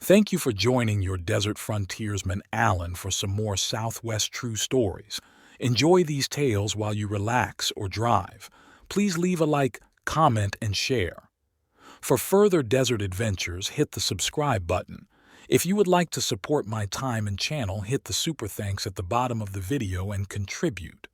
Thank you for joining your desert frontiersman Alan for some more Southwest true stories. Enjoy these tales while you relax or drive. Please leave a like, comment, and share. For further desert adventures, hit the subscribe button. If you would like to support my time and channel, hit the super thanks at the bottom of the video and contribute.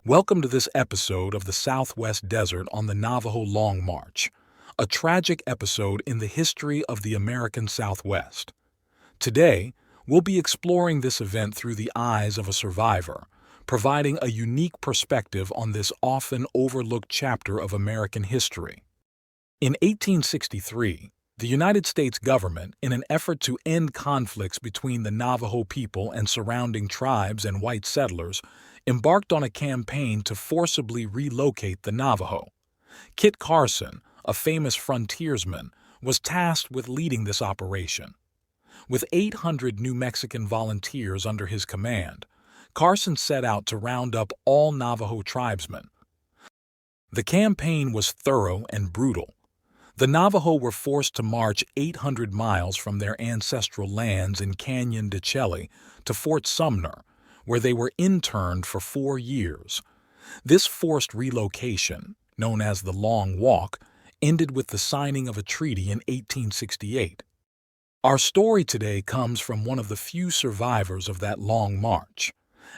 Welcome to this episode of the Southwest Desert on the Navajo Long March, a tragic episode in the history of the American Southwest. Today, we'll be exploring this event through the eyes of a survivor, providing a unique perspective on this often overlooked chapter of American history. In 1863, the United States government, in an effort to end conflicts between the Navajo people and surrounding tribes and white settlers, embarked on a campaign to forcibly relocate the Navajo. Kit Carson, a famous frontiersman, was tasked with leading this operation. With 800 New Mexican volunteers under his command, Carson set out to round up all Navajo tribesmen. The campaign was thorough and brutal. The Navajo were forced to march 800 miles from their ancestral lands in Canyon de Chelly to Fort Sumner, where they were interned for 4 years. This forced relocation, known as the Long Walk, ended with the signing of a treaty in 1868. Our story today comes from one of the few survivors of that long march.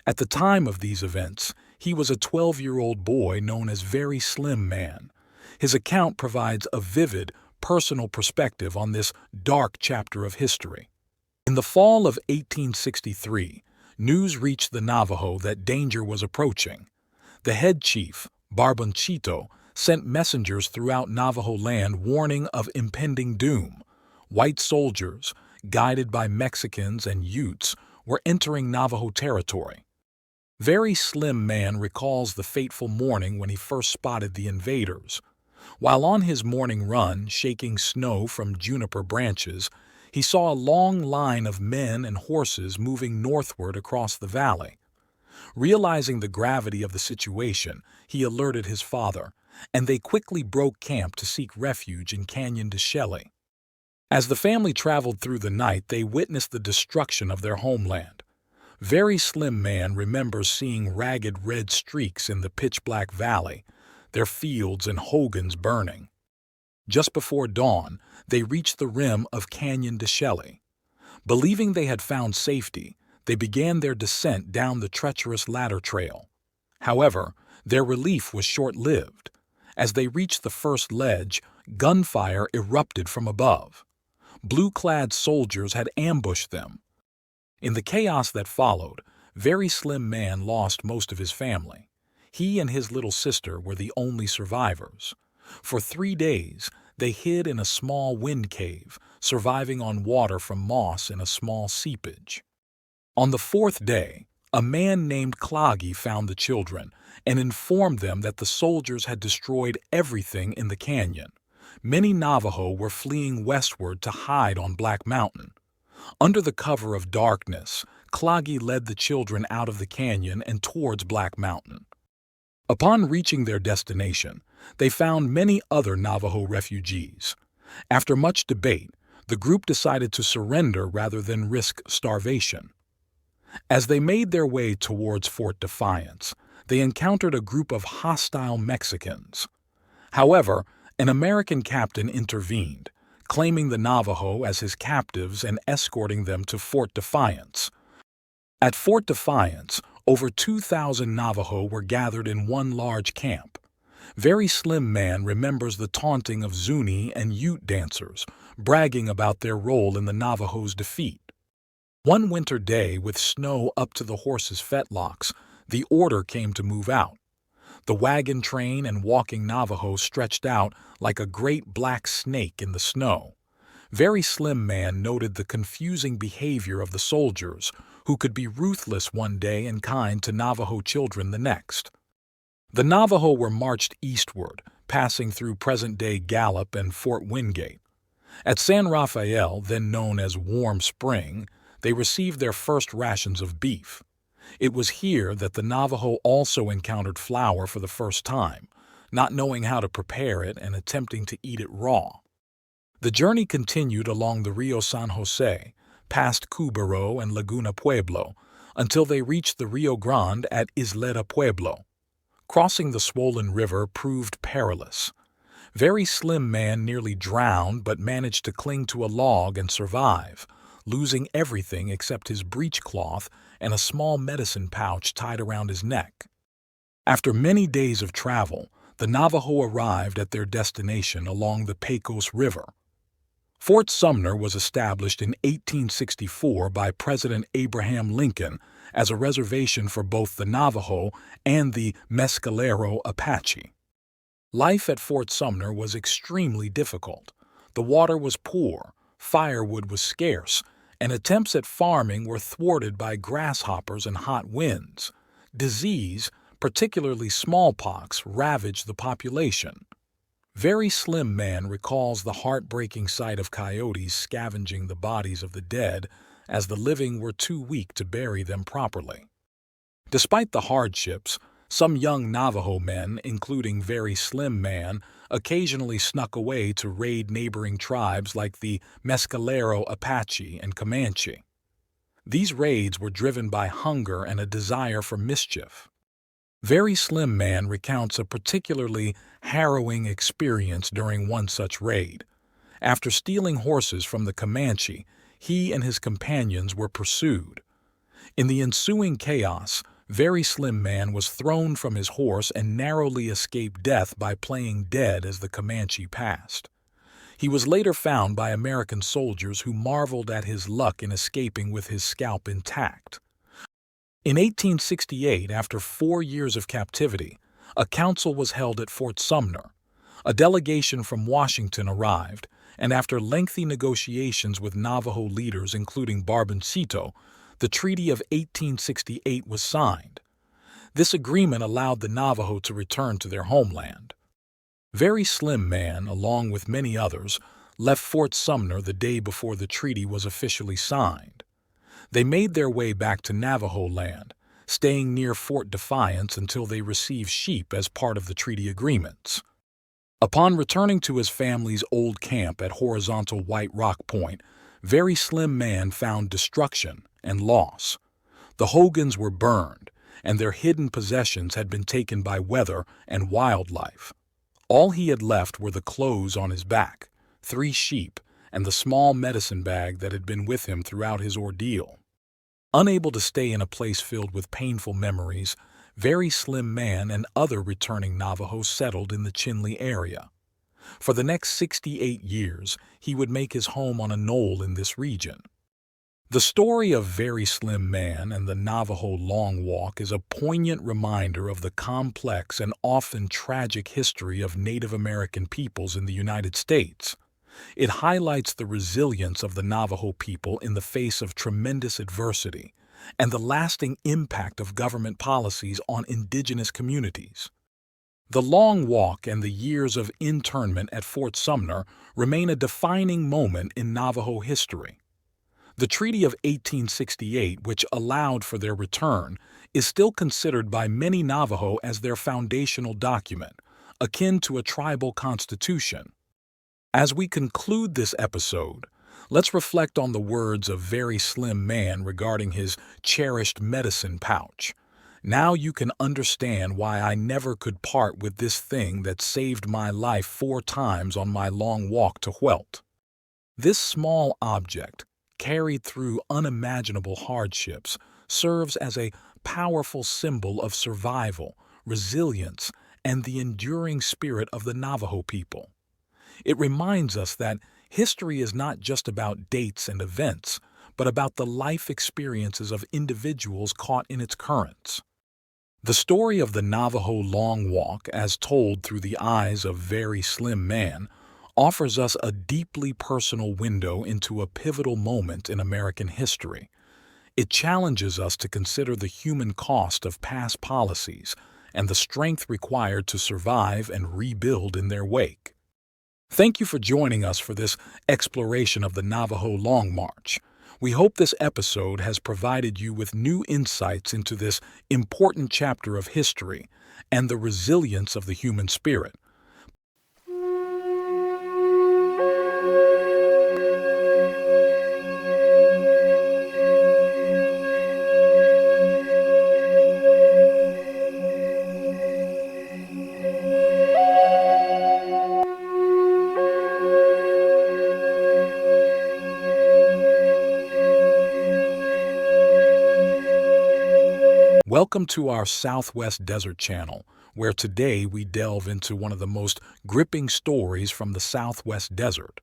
At the time of these events, he was a 12-year-old boy known as Very Slim Man. His account provides a vivid, personal perspective on this dark chapter of history. In the fall of 1863, news reached the Navajo that danger was approaching. The head chief, Barbonchito, sent messengers throughout Navajo land warning of impending doom. White soldiers, guided by Mexicans and Utes, were entering Navajo territory. Very Slim Man recalls the fateful morning when he first spotted the invaders. While on his morning run, shaking snow from juniper branches, he saw a long line of men and horses moving northward across the valley. Realizing the gravity of the situation, he alerted his father, and they quickly broke camp to seek refuge in Canyon de Chelly. As the family traveled through the night, they witnessed the destruction of their homeland. Very Slim Man remembers seeing ragged red streaks in the pitch-black valley, their fields and hogans burning. Just before dawn, they reached the rim of Canyon de Chelly. Believing they had found safety, they began their descent down the treacherous ladder trail. However, their relief was short-lived. As they reached the first ledge, gunfire erupted from above. Blue-clad soldiers had ambushed them. In the chaos that followed, Very Slim Man lost most of his family. He and his little sister were the only survivors. For 3 days, they hid in a small wind cave, surviving on water from moss in a small seepage. On the 4th day, a man named Cloggy found the children and informed them that the soldiers had destroyed everything in the canyon. Many Navajo were fleeing westward to hide on Black Mountain. Under the cover of darkness, Cloggy led the children out of the canyon and towards Black Mountain. Upon reaching their destination, they found many other Navajo refugees. After much debate, the group decided to surrender rather than risk starvation. As they made their way towards Fort Defiance, they encountered a group of hostile Mexicans. However, an American captain intervened, claiming the Navajo as his captives and escorting them to Fort Defiance. At Fort Defiance, over 2,000 Navajo were gathered in one large camp. Very Slim Man remembers the taunting of Zuni and Ute dancers, bragging about their role in the Navajo's defeat. One winter day, with snow up to the horses' fetlocks, the order came to move out. The wagon train and walking Navajo stretched out like a great black snake in the snow. Very Slim Man noted the confusing behavior of the soldiers, who could be ruthless one day and kind to Navajo children the next. The Navajo were marched eastward, passing through present-day Gallup and Fort Wingate. At San Rafael, then known as Warm Spring, they received their first rations of beef. It was here that the Navajo also encountered flour for the first time, not knowing how to prepare it and attempting to eat it raw. The journey continued along the Rio San Jose, past Cubero and Laguna Pueblo, until they reached the Rio Grande at Isleta Pueblo. Crossing the swollen river proved perilous. Very Slim Man nearly drowned but managed to cling to a log and survive, losing everything except his breechcloth and a small medicine pouch tied around his neck. After many days of travel, the Navajo arrived at their destination along the Pecos River. Fort Sumner was established in 1864 by President Abraham Lincoln as a reservation for both the Navajo and the Mescalero Apache. Life at Fort Sumner was extremely difficult. The water was poor, firewood was scarce, and attempts at farming were thwarted by grasshoppers and hot winds. Disease, particularly smallpox, ravaged the population. Very Slim Man recalls the heartbreaking sight of coyotes scavenging the bodies of the dead as the living were too weak to bury them properly. Despite the hardships, some young Navajo men, including Very Slim Man, occasionally snuck away to raid neighboring tribes like the Mescalero Apache and Comanche. These raids were driven by hunger and a desire for mischief. Very Slim Man recounts a particularly harrowing experience during one such raid. After stealing horses from the Comanche, he and his companions were pursued. In the ensuing chaos, Very Slim Man was thrown from his horse and narrowly escaped death by playing dead as the Comanche passed. He was later found by American soldiers who marveled at his luck in escaping with his scalp intact. In 1868, after 4 years of captivity, a council was held at Fort Sumner. A delegation from Washington arrived, and after lengthy negotiations with Navajo leaders including Barboncito, the Treaty of 1868 was signed. This agreement allowed the Navajo to return to their homeland. Very Slim Man, along with many others, left Fort Sumner the day before the treaty was officially signed. They made their way back to Navajo land, staying near Fort Defiance until they received sheep as part of the treaty agreements. Upon returning to his family's old camp at horizontal White Rock Point, Very Slim Man found destruction and loss. The Hogans were burned, and their hidden possessions had been taken by weather and wildlife. All he had left were the clothes on his back, 3 sheep, and the small medicine bag that had been with him throughout his ordeal. Unable to stay in a place filled with painful memories, Very Slim Man and other returning Navajos settled in the Chinle area. For the next 68 years, he would make his home on a knoll in this region. The story of Very Slim Man and the Navajo Long Walk is a poignant reminder of the complex and often tragic history of Native American peoples in the United States. It highlights the resilience of the Navajo people in the face of tremendous adversity and the lasting impact of government policies on indigenous communities. The Long Walk and the years of internment at Fort Sumner remain a defining moment in Navajo history. The Treaty of 1868, which allowed for their return, is still considered by many Navajo as their foundational document, akin to a tribal constitution. As we conclude this episode, let's reflect on the words of Very Slim Man regarding his cherished medicine pouch. Now you can understand why I never could part with this thing that saved my life 4 times on my long walk to Huelt. This small object, carried through unimaginable hardships, serves as a powerful symbol of survival, resilience, and the enduring spirit of the Navajo people. It reminds us that history is not just about dates and events, but about the life experiences of individuals caught in its currents. The story of the Navajo Long Walk, as told through the eyes of Very Slim Man, offers us a deeply personal window into a pivotal moment in American history. It challenges us to consider the human cost of past policies and the strength required to survive and rebuild in their wake. Thank you for joining us for this exploration of the Navajo Long March. We hope this episode has provided you with new insights into this important chapter of history and the resilience of the human spirit. Welcome to our Southwest Desert channel, where today we delve into one of the most gripping stories from the Southwest Desert.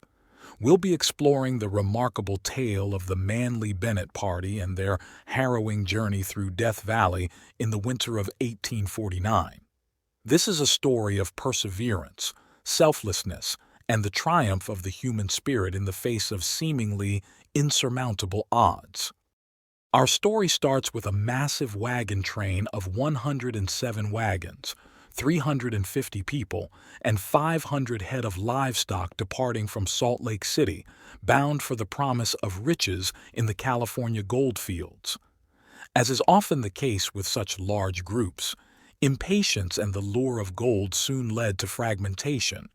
We'll be exploring the remarkable tale of the Manly Bennett Party and their harrowing journey through Death Valley in the winter of 1849. This is a story of perseverance, selflessness, and the triumph of the human spirit in the face of seemingly insurmountable odds. Our story starts with a massive wagon train of 107 wagons, 350 people, and 500 head of livestock departing from Salt Lake City, bound for the promise of riches in the California gold fields. As is often the case with such large groups, impatience and the lure of gold soon led to fragmentation.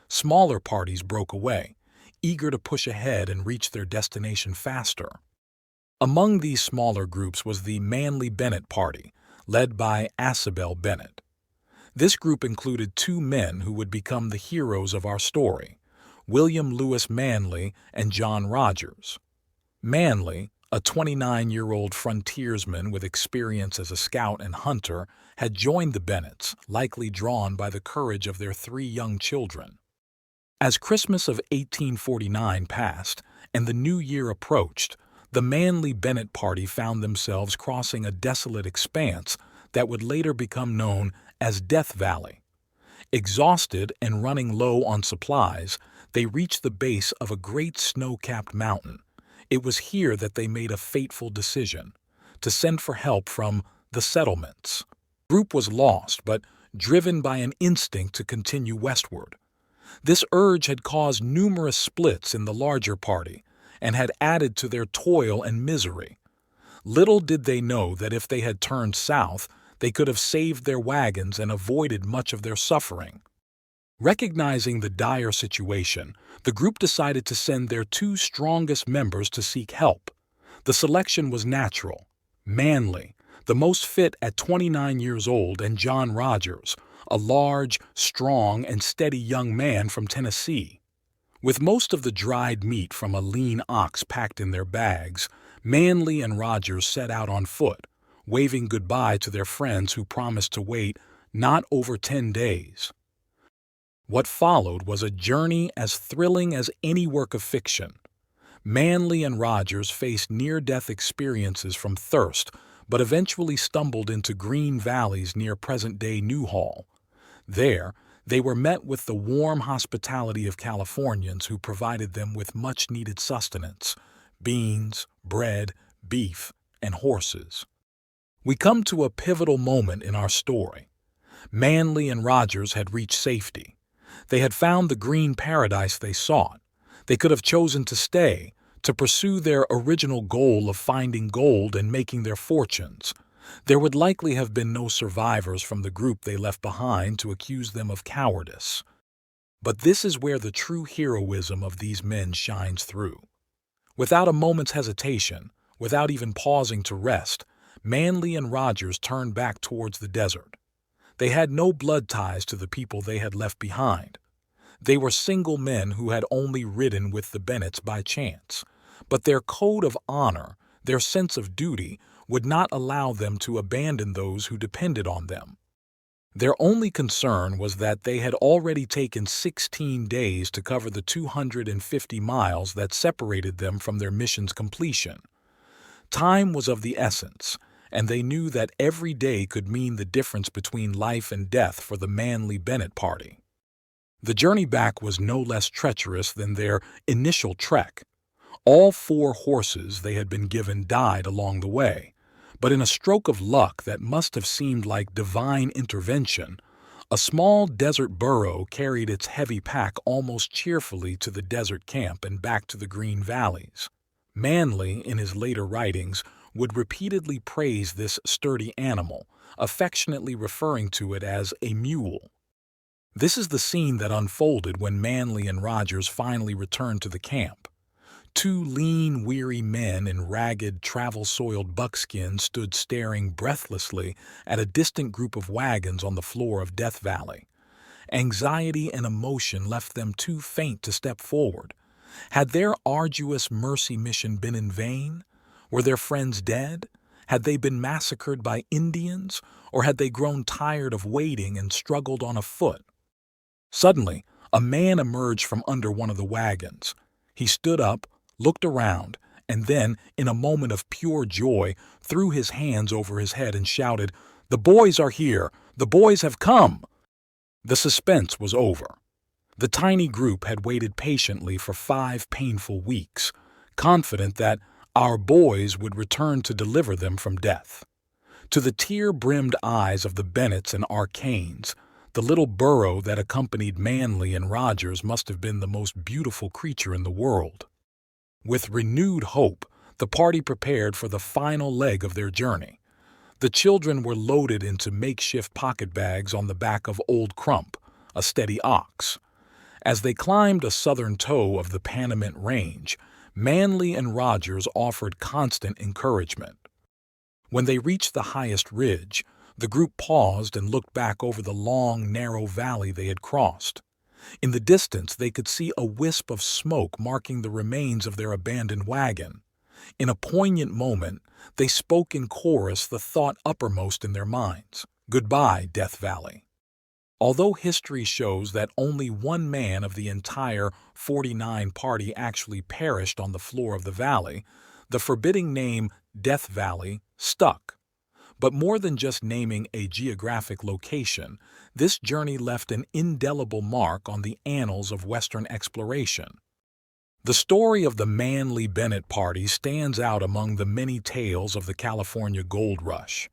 Smaller parties broke away, eager to push ahead and reach their destination faster. Among these smaller groups was the Manly Bennett Party, led by Asabel Bennett. This group included two men who would become the heroes of our story, William Lewis Manly and John Rogers. Manly, a 29-year-old frontiersman with experience as a scout and hunter, had joined the Bennetts, likely drawn by the courage of their three young children. As Christmas of 1849 passed and the new year approached, the Manly Bennett Party found themselves crossing a desolate expanse that would later become known as Death Valley. Exhausted and running low on supplies, they reached the base of a great snow-capped mountain. It was here that they made a fateful decision, to send for help from the settlements. The group was lost, but driven by an instinct to continue westward. This urge had caused numerous splits in the larger party, and had added to their toil and misery. Little did they know that if they had turned south, they could have saved their wagons and avoided much of their suffering. Recognizing the dire situation, the group decided to send their two strongest members to seek help. The selection was natural. Manly, the most fit at 29 years old, and John Rogers, a large, strong, and steady young man from Tennessee. With most of the dried meat from a lean ox packed in their bags, Manly and Rogers set out on foot, waving goodbye to their friends who promised to wait not over 10 days. What followed was a journey as thrilling as any work of fiction. Manly and Rogers faced near-death experiences from thirst, but eventually stumbled into green valleys near present-day Newhall. There, they were met with the warm hospitality of Californians who provided them with much-needed sustenance: beans, bread, beef, and horses. We come to a pivotal moment in our story. Manly and Rogers had reached safety. They had found the green paradise they sought. They could have chosen to stay, to pursue their original goal of finding gold and making their fortunes. There would likely have been no survivors from the group they left behind to accuse them of cowardice. But this is where the true heroism of these men shines through. Without a moment's hesitation, without even pausing to rest, Manly and Rogers turned back towards the desert. They had no blood ties to the people they had left behind. They were single men who had only ridden with the Bennetts by chance, but their code of honor, their sense of duty, would not allow them to abandon those who depended on them. Their only concern was that they had already taken 16 days to cover the 250 miles that separated them from their mission's completion. Time was of the essence, and they knew that every day could mean the difference between life and death for the Manly Bennett Party. The journey back was no less treacherous than their initial trek. All 4 horses they had been given died along the way, But in a stroke of luck that must have seemed like divine intervention, a small desert burro carried its heavy pack almost cheerfully to the desert camp and back to the green valleys. Manly, in his later writings, would repeatedly praise this sturdy animal, affectionately referring to it as a mule. This is the scene that unfolded when Manly and Rogers finally returned to the camp. Two lean, weary men in ragged, travel-soiled buckskin stood staring breathlessly at a distant group of wagons on the floor of Death Valley. Anxiety and emotion left them too faint to step forward. Had their arduous mercy mission been in vain? Were their friends dead? Had they been massacred by Indians? Or had they grown tired of waiting and struggled on afoot? Suddenly, a man emerged from under one of the wagons. He stood up, looked around, and then, in a moment of pure joy, threw his hands over his head and shouted, "The boys are here! The boys have come!" The suspense was over. The tiny group had waited patiently for 5 painful weeks, confident that our boys would return to deliver them from death. To the tear-brimmed eyes of the Bennetts and Arcanes, the little burro that accompanied Manly and Rogers must have been the most beautiful creature in the world. With renewed hope, the party prepared for the final leg of their journey. The children were loaded into makeshift pocket bags on the back of Old Crump, a steady ox. As they climbed a southern toe of the Panamint Range, Manly and Rogers offered constant encouragement. When they reached the highest ridge, the group paused and looked back over the long, narrow valley they had crossed. In the distance, they could see a wisp of smoke marking the remains of their abandoned wagon. In a poignant moment, they spoke in chorus the thought uppermost in their minds: "Goodbye, Death Valley." Although history shows that only one man of the entire 49 party actually perished on the floor of the valley, the forbidding name Death Valley stuck. But more than just naming a geographic location, this journey left an indelible mark on the annals of Western exploration. The story of the Manly Bennett party stands out among the many tales of the California Gold Rush.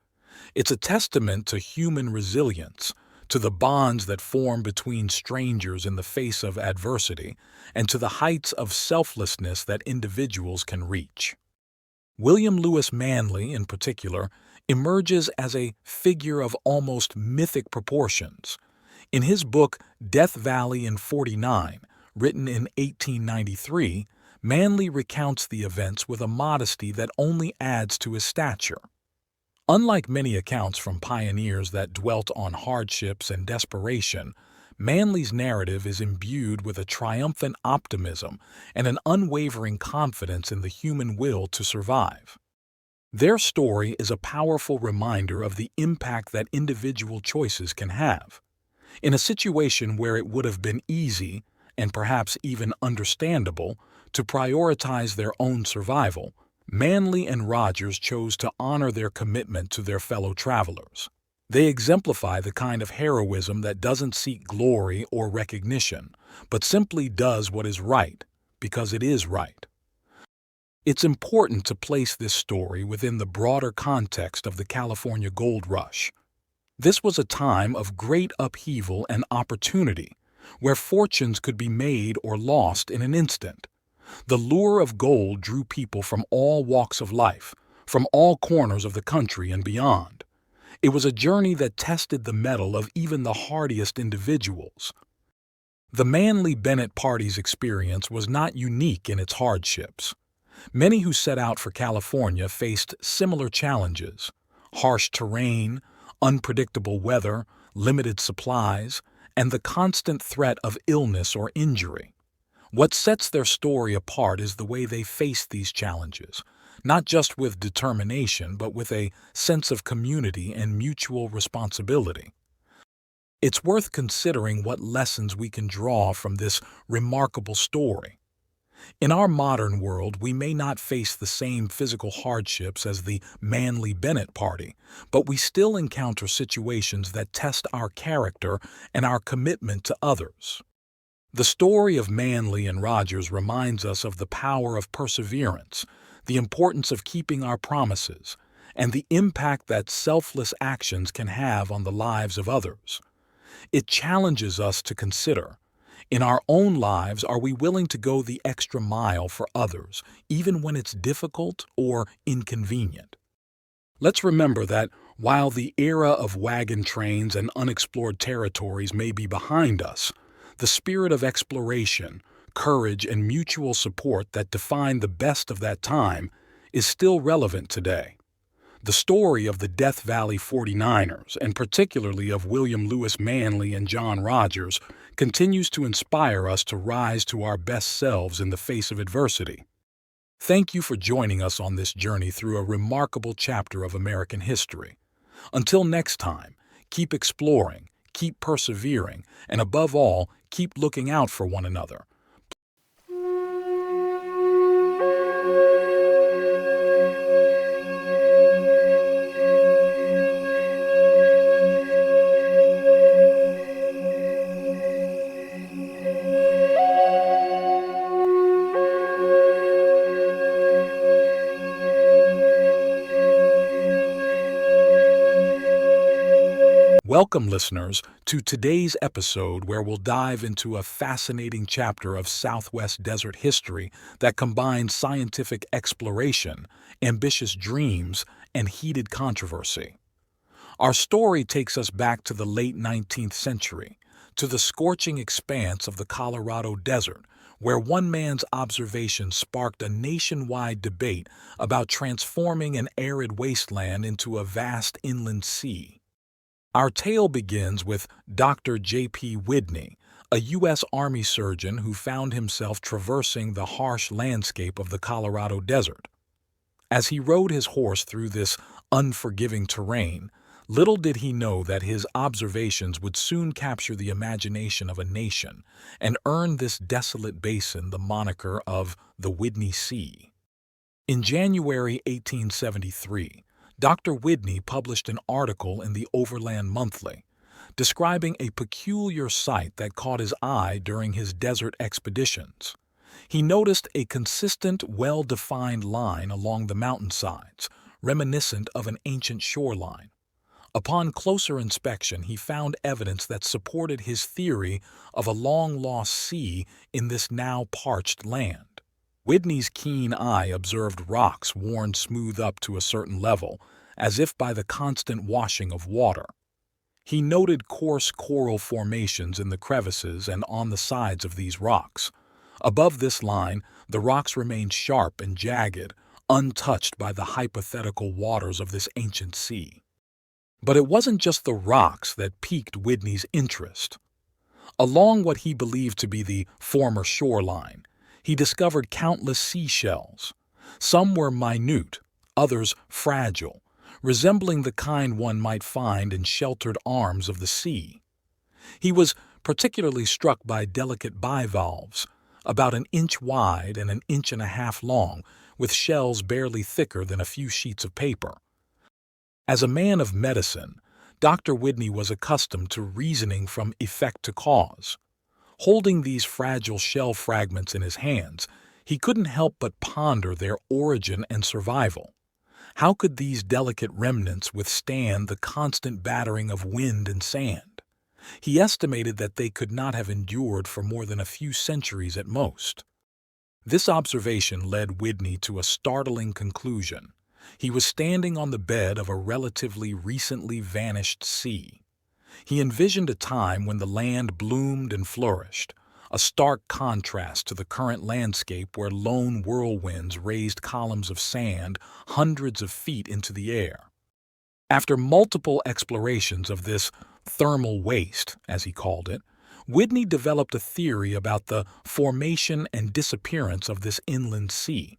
It's a testament to human resilience, to the bonds that form between strangers in the face of adversity, and to the heights of selflessness that individuals can reach. William Lewis Manly, in particular, emerges as a figure of almost mythic proportions. In his book Death Valley in '49, written in 1893, Manly recounts the events with a modesty that only adds to his stature. Unlike many accounts from pioneers that dwelt on hardships and desperation, Manly's narrative is imbued with a triumphant optimism and an unwavering confidence in the human will to survive. Their story is a powerful reminder of the impact that individual choices can have. In a situation where it would have been easy, and perhaps even understandable, to prioritize their own survival, Manly and Rogers chose to honor their commitment to their fellow travelers. They exemplify the kind of heroism that doesn't seek glory or recognition, but simply does what is right, because it is right. It's important to place this story within the broader context of the California Gold Rush. This was a time of great upheaval and opportunity, where fortunes could be made or lost in an instant. The lure of gold drew people from all walks of life, from all corners of the country and beyond. It was a journey that tested the mettle of even the hardiest individuals. The Manly Bennett party's experience was not unique in its hardships. Many who set out for California faced similar challenges: harsh terrain, unpredictable weather, limited supplies, and the constant threat of illness or injury. What sets their story apart is the way they faced these challenges, not just with determination, but with a sense of community and mutual responsibility. It's worth considering what lessons we can draw from this remarkable story. In our modern world, we may not face the same physical hardships as the Manly Bennett party, but we still encounter situations that test our character and our commitment to others. The story of Manly and Rogers reminds us of the power of perseverance, the importance of keeping our promises, and the impact that selfless actions can have on the lives of others. It challenges us to consider, in our own lives, are we willing to go the extra mile for others, even when it's difficult or inconvenient? Let's remember that while the era of wagon trains and unexplored territories may be behind us, the spirit of exploration, courage, and mutual support that defined the best of that time is still relevant today. The story of the Death Valley 49ers, and particularly of William Lewis Manley and John Rogers, continues to inspire us to rise to our best selves in the face of adversity. Thank you for joining us on this journey through a remarkable chapter of American history. Until next time, keep exploring, keep persevering, and above all, keep looking out for one another. Welcome, listeners, to today's episode where we'll dive into a fascinating chapter of Southwest desert history that combines scientific exploration, ambitious dreams, and heated controversy. Our story takes us back to the late 19th century, to the scorching expanse of the Colorado Desert, where one man's observation sparked a nationwide debate about transforming an arid wasteland into a vast inland sea. Our tale begins with Dr. J.P. Widney, a U.S. Army surgeon who found himself traversing the harsh landscape of the Colorado Desert. As he rode his horse through this unforgiving terrain, little did he know that his observations would soon capture the imagination of a nation and earn this desolate basin the moniker of the Widney Sea. In January 1873, Dr. Widney published an article in the Overland Monthly, describing a peculiar sight that caught his eye during his desert expeditions. He noticed a consistent, well-defined line along the mountainsides, reminiscent of an ancient shoreline. Upon closer inspection, he found evidence that supported his theory of a long-lost sea in this now parched land. Widney's keen eye observed rocks worn smooth up to a certain level, as if by the constant washing of water. He noted coarse coral formations in the crevices and on the sides of these rocks. Above this line, the rocks remained sharp and jagged, untouched by the hypothetical waters of this ancient sea. But it wasn't just the rocks that piqued Widney's interest. Along what he believed to be the former shoreline, he discovered countless seashells. Some were minute, others fragile, resembling the kind one might find in sheltered arms of the sea. He was particularly struck by delicate bivalves, about an inch wide and an inch and a half long, with shells barely thicker than a few sheets of paper. As a man of medicine, Dr. Widney was accustomed to reasoning from effect to cause. Holding these fragile shell fragments in his hands, he couldn't help but ponder their origin and survival. How could these delicate remnants withstand the constant battering of wind and sand? He estimated that they could not have endured for more than a few centuries at most. This observation led Widney to a startling conclusion. He was standing on the bed of a relatively recently vanished sea. He envisioned a time when the land bloomed and flourished, a stark contrast to the current landscape where lone whirlwinds raised columns of sand hundreds of feet into the air. After multiple explorations of this thermal waste, as he called it, Widney developed a theory about the formation and disappearance of this inland sea.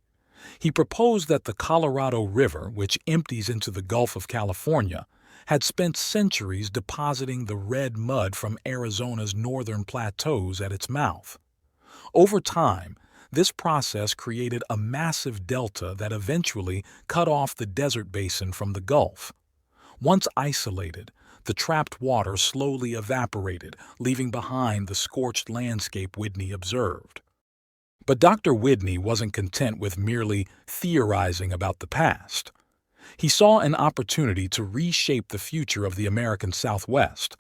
He proposed that the Colorado River, which empties into the Gulf of California, had spent centuries depositing the red mud from Arizona's northern plateaus at its mouth. Over time, this process created a massive delta that eventually cut off the desert basin from the Gulf. Once isolated, the trapped water slowly evaporated, leaving behind the scorched landscape Widney observed. But Dr. Widney wasn't content with merely theorizing about the past. He saw an opportunity to reshape the future of the American Southwest.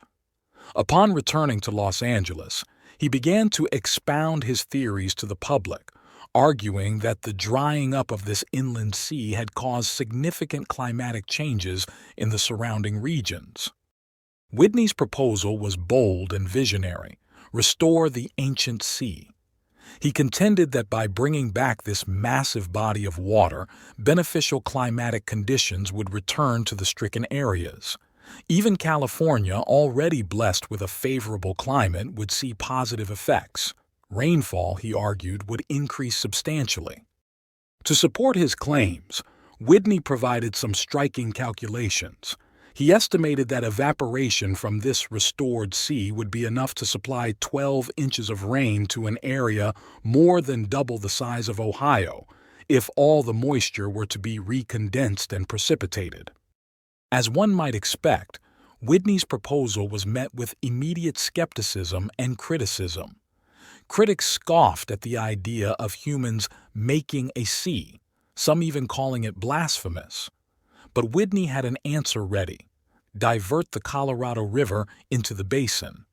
Upon returning to Los Angeles, he began to expound his theories to the public, arguing that the drying up of this inland sea had caused significant climatic changes in the surrounding regions. Widney's proposal was bold and visionary: restore the ancient sea. He contended that by bringing back this massive body of water, beneficial climatic conditions would return to the stricken areas. Even California, already blessed with a favorable climate, would see positive effects. Rainfall, he argued, would increase substantially. To support his claims, Widney provided some striking calculations. He estimated that evaporation from this restored sea would be enough to supply 12 inches of rain to an area more than double the size of Ohio, if all the moisture were to be recondensed and precipitated. As one might expect, Widney's proposal was met with immediate skepticism and criticism. Critics scoffed at the idea of humans making a sea, some even calling it blasphemous. But Widney had an answer ready: divert the Colorado River into the basin.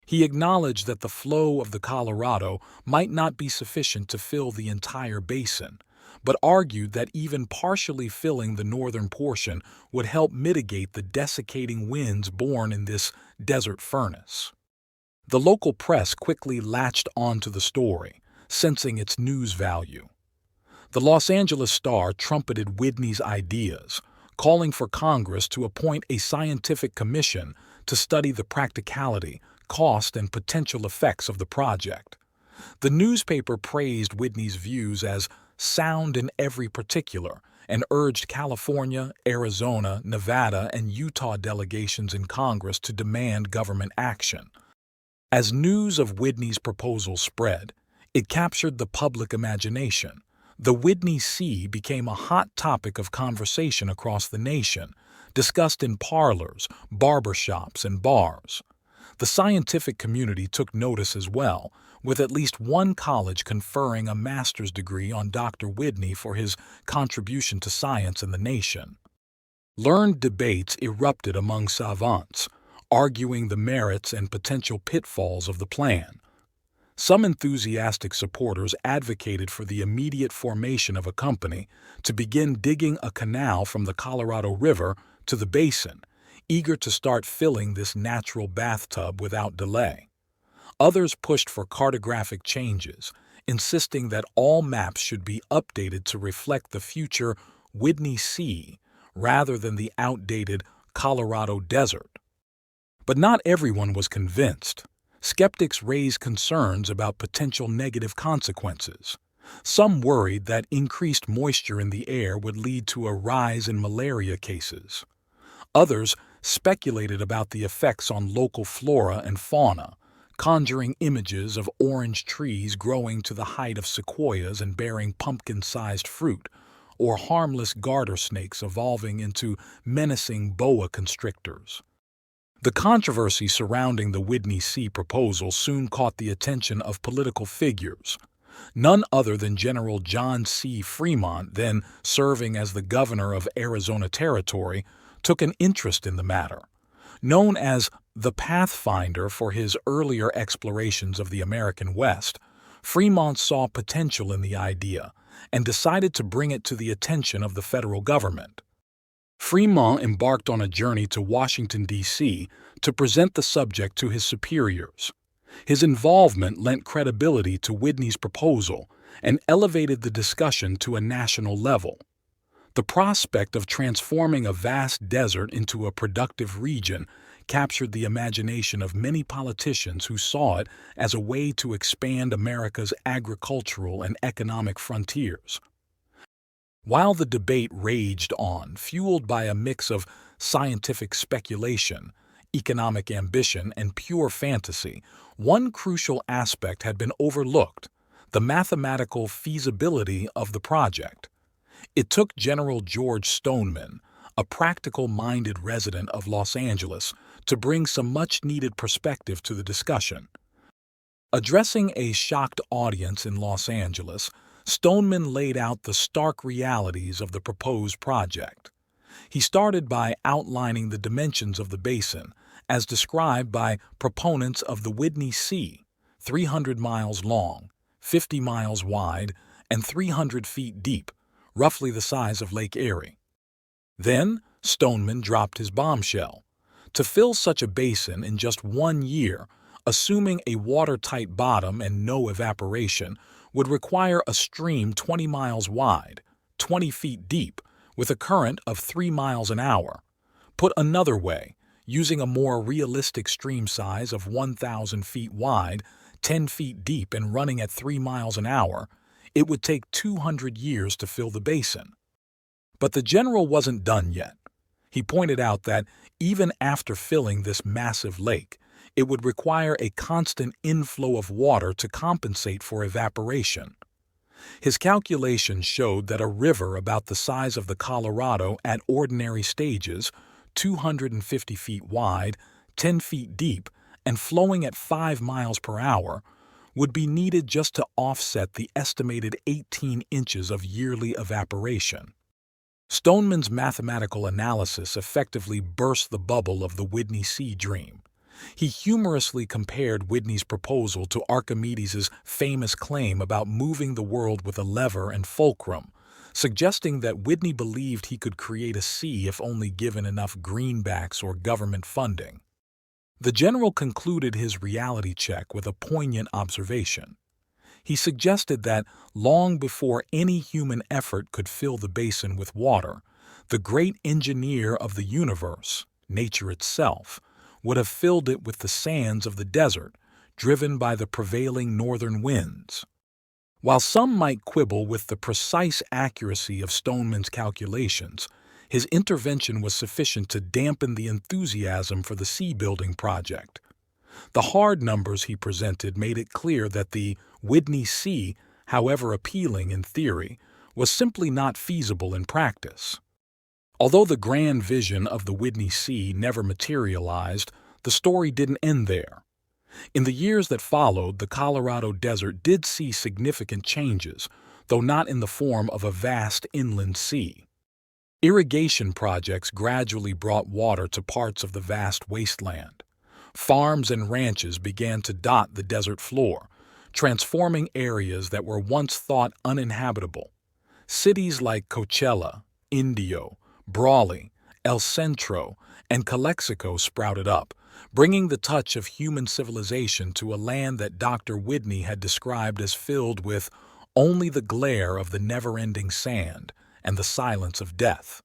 He acknowledged that the flow of the Colorado might not be sufficient to fill the entire basin, but argued that even partially filling the northern portion would help mitigate the desiccating winds born in this desert furnace. The local press quickly latched onto the story, sensing its news value. The Los Angeles Star trumpeted Widney's ideas, calling for Congress to appoint a scientific commission to study the practicality, cost, and potential effects of the project. The newspaper praised Widney's views as sound in every particular and urged California, Arizona, Nevada, and Utah delegations in Congress to demand government action. As news of Widney's proposal spread, it captured the public imagination. The Widney Sea became a hot topic of conversation across the nation, discussed in parlors, barbershops, and bars. The scientific community took notice as well, with at least one college conferring a master's degree on Dr. Widney for his contribution to science in the nation. Learned debates erupted among savants, arguing the merits and potential pitfalls of the plan. Some enthusiastic supporters advocated for the immediate formation of a company to begin digging a canal from the Colorado River to the basin, eager to start filling this natural bathtub without delay. Others pushed for cartographic changes, insisting that all maps should be updated to reflect the future Widney Sea rather than the outdated Colorado Desert. But not everyone was convinced. Skeptics raised concerns about potential negative consequences. Some worried that increased moisture in the air would lead to a rise in malaria cases. Others speculated about the effects on local flora and fauna, conjuring images of orange trees growing to the height of sequoias and bearing pumpkin-sized fruit, or harmless garter snakes evolving into menacing boa constrictors. The controversy surrounding the Widney Sea proposal soon caught the attention of political figures. None other than General John C. Fremont, then serving as the governor of Arizona Territory, took an interest in the matter. Known as the Pathfinder for his earlier explorations of the American West, Fremont saw potential in the idea and decided to bring it to the attention of the federal government. Fremont embarked on a journey to Washington, D.C. to present the subject to his superiors. His involvement lent credibility to Widney's proposal and elevated the discussion to a national level. The prospect of transforming a vast desert into a productive region captured the imagination of many politicians who saw it as a way to expand America's agricultural and economic frontiers. While the debate raged on, fueled by a mix of scientific speculation, economic ambition, and pure fantasy, one crucial aspect had been overlooked: the mathematical feasibility of the project. It took General George Stoneman, a practical-minded resident of Los Angeles, to bring some much-needed perspective to the discussion. Addressing a shocked audience in Los Angeles, Stoneman laid out the stark realities of the proposed project. He started by outlining the dimensions of the basin, as described by proponents of the Widney Sea, 300 miles long, 50 miles wide, and 300 feet deep, roughly the size of Lake Erie. Then, Stoneman dropped his bombshell. To fill such a basin in just 1 year, assuming a watertight bottom and no evaporation, would require a stream 20 miles wide, 20 feet deep, with a current of 3 miles an hour. Put another way, using a more realistic stream size of 1,000 feet wide, 10 feet deep, and running at 3 miles an hour, it would take 200 years to fill the basin. But the general wasn't done yet. He pointed out that even after filling this massive lake, it would require a constant inflow of water to compensate for evaporation. His calculations showed that a river about the size of the Colorado at ordinary stages, 250 feet wide, 10 feet deep, and flowing at 5 miles per hour, would be needed just to offset the estimated 18 inches of yearly evaporation. Stoneman's mathematical analysis effectively burst the bubble of the Widney Sea dream. He humorously compared Widney's proposal to Archimedes' famous claim about moving the world with a lever and fulcrum, suggesting that Widney believed he could create a sea if only given enough greenbacks or government funding. The general concluded his reality check with a poignant observation. He suggested that long before any human effort could fill the basin with water, the great engineer of the universe, nature itself, would have filled it with the sands of the desert, driven by the prevailing northern winds. While some might quibble with the precise accuracy of Stoneman's calculations, his intervention was sufficient to dampen the enthusiasm for the sea-building project. The hard numbers he presented made it clear that the Widney Sea, however appealing in theory, was simply not feasible in practice. Although the grand vision of the Widney Sea never materialized, the story didn't end there. In the years that followed, the Colorado Desert did see significant changes, though not in the form of a vast inland sea. Irrigation projects gradually brought water to parts of the vast wasteland. Farms and ranches began to dot the desert floor, transforming areas that were once thought uninhabitable. Cities like Coachella, Indio, Brawley, El Centro, and Calexico sprouted up, bringing the touch of human civilization to a land that Dr. Widney had described as filled with only the glare of the never-ending sand and the silence of death.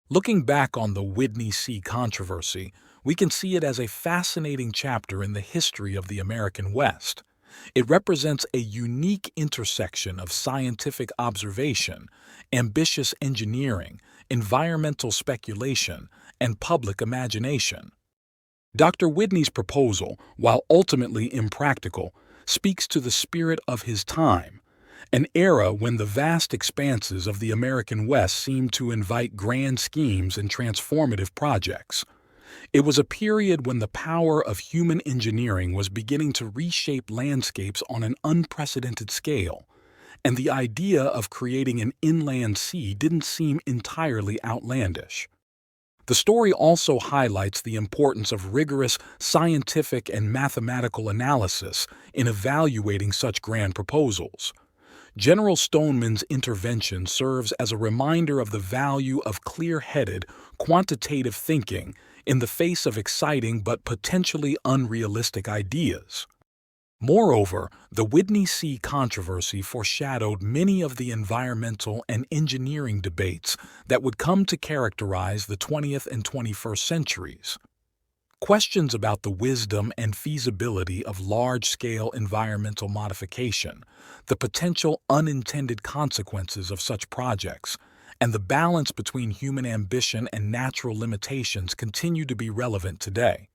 Looking back on the Widney Sea controversy, we can see it as a fascinating chapter in the history of the American West. It represents a unique intersection of scientific observation, ambitious engineering, environmental speculation, and public imagination. Dr. Widney's proposal, while ultimately impractical, speaks to the spirit of his time, an era when the vast expanses of the American West seemed to invite grand schemes and transformative projects. It was a period when the power of human engineering was beginning to reshape landscapes on an unprecedented scale, and the idea of creating an inland sea didn't seem entirely outlandish. The story also highlights the importance of rigorous scientific and mathematical analysis in evaluating such grand proposals. General Stoneman's intervention serves as a reminder of the value of clear-headed, quantitative thinking in the face of exciting but potentially unrealistic ideas. Moreover, the Widney Sea controversy foreshadowed many of the environmental and engineering debates that would come to characterize the 20th and 21st centuries. Questions about the wisdom and feasibility of large-scale environmental modification, the potential unintended consequences of such projects, and the balance between human ambition and natural limitations continue to be relevant today.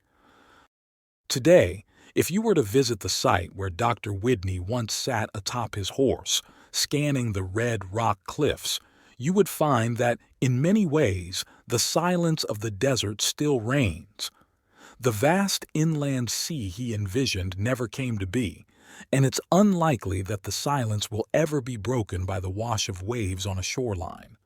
Today, if you were to visit the site where Dr. Widney once sat atop his horse, scanning the red rock cliffs, you would find that, in many ways, the silence of the desert still reigns. The vast inland sea he envisioned never came to be, and it's unlikely that the silence will ever be broken by the wash of waves on a shoreline.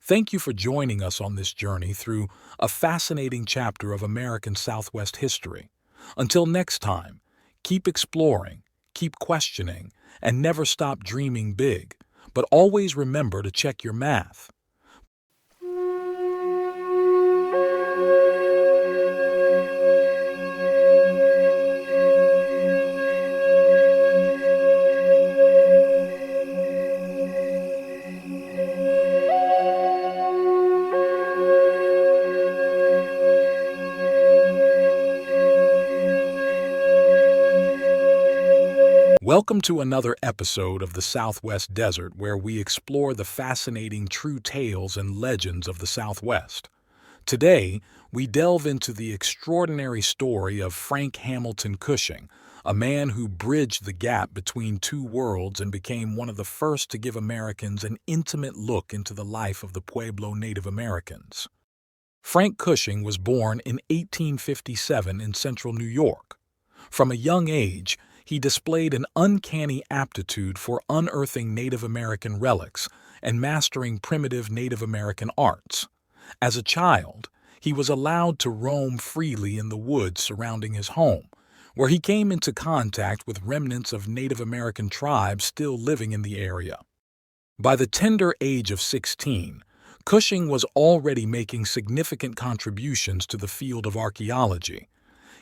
Thank you for joining us on this journey through a fascinating chapter of American Southwest history. Until next time, keep exploring, keep questioning, and never stop dreaming big. But always remember to check your math. Welcome to another episode of the Southwest Desert, where we explore the fascinating true tales and legends of the Southwest. Today, we delve into the extraordinary story of Frank Hamilton Cushing, a man who bridged the gap between two worlds and became one of the first to give Americans an intimate look into the life of the Pueblo Native Americans. Frank Cushing was born in 1857 in central New York. From a young age, he displayed an uncanny aptitude for unearthing Native American relics and mastering primitive Native American arts. As a child, he was allowed to roam freely in the woods surrounding his home, where he came into contact with remnants of Native American tribes still living in the area. By the tender age of 16, Cushing was already making significant contributions to the field of archaeology.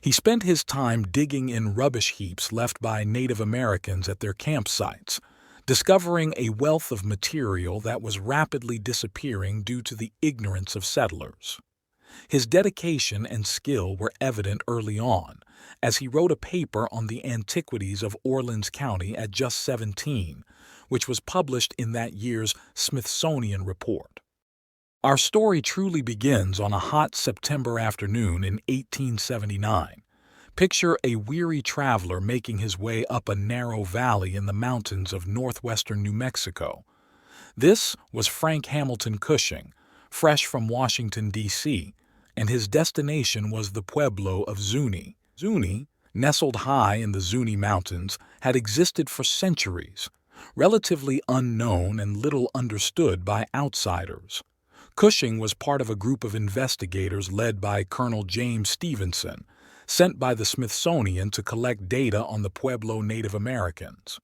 He spent his time digging in rubbish heaps left by Native Americans at their campsites, discovering a wealth of material that was rapidly disappearing due to the ignorance of settlers. His dedication and skill were evident early on, as he wrote a paper on the antiquities of Orleans County at just 17, which was published in that year's Smithsonian report. Our story truly begins on a hot September afternoon in 1879. Picture a weary traveler making his way up a narrow valley in the mountains of northwestern New Mexico. This was Frank Hamilton Cushing, fresh from Washington, D.C., and his destination was the Pueblo of Zuni. Zuni, nestled high in the Zuni Mountains, had existed for centuries, relatively unknown and little understood by outsiders. Cushing was part of a group of investigators led by Colonel James Stevenson, sent by the Smithsonian to collect data on the Pueblo Native Americans.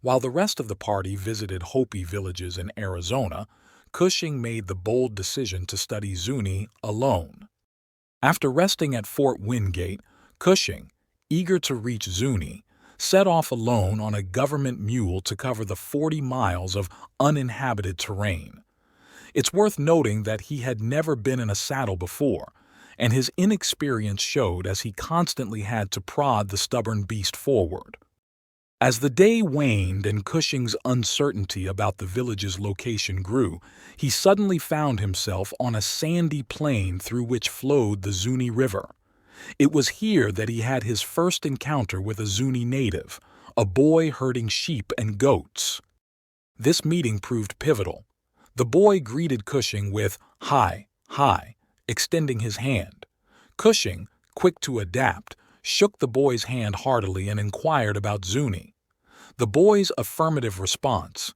While the rest of the party visited Hopi villages in Arizona, Cushing made the bold decision to study Zuni alone. After resting at Fort Wingate, Cushing, eager to reach Zuni, set off alone on a government mule to cover the 40 miles of uninhabited terrain. It's worth noting that he had never been in a saddle before, and his inexperience showed as he constantly had to prod the stubborn beast forward. As the day waned and Cushing's uncertainty about the village's location grew, he suddenly found himself on a sandy plain through which flowed the Zuni River. It was here that he had his first encounter with a Zuni native, a boy herding sheep and goats. This meeting proved pivotal. The boy greeted Cushing with, "Hi, hi," extending his hand. Cushing, quick to adapt, shook the boy's hand heartily and inquired about Zuni. The boy's affirmative response,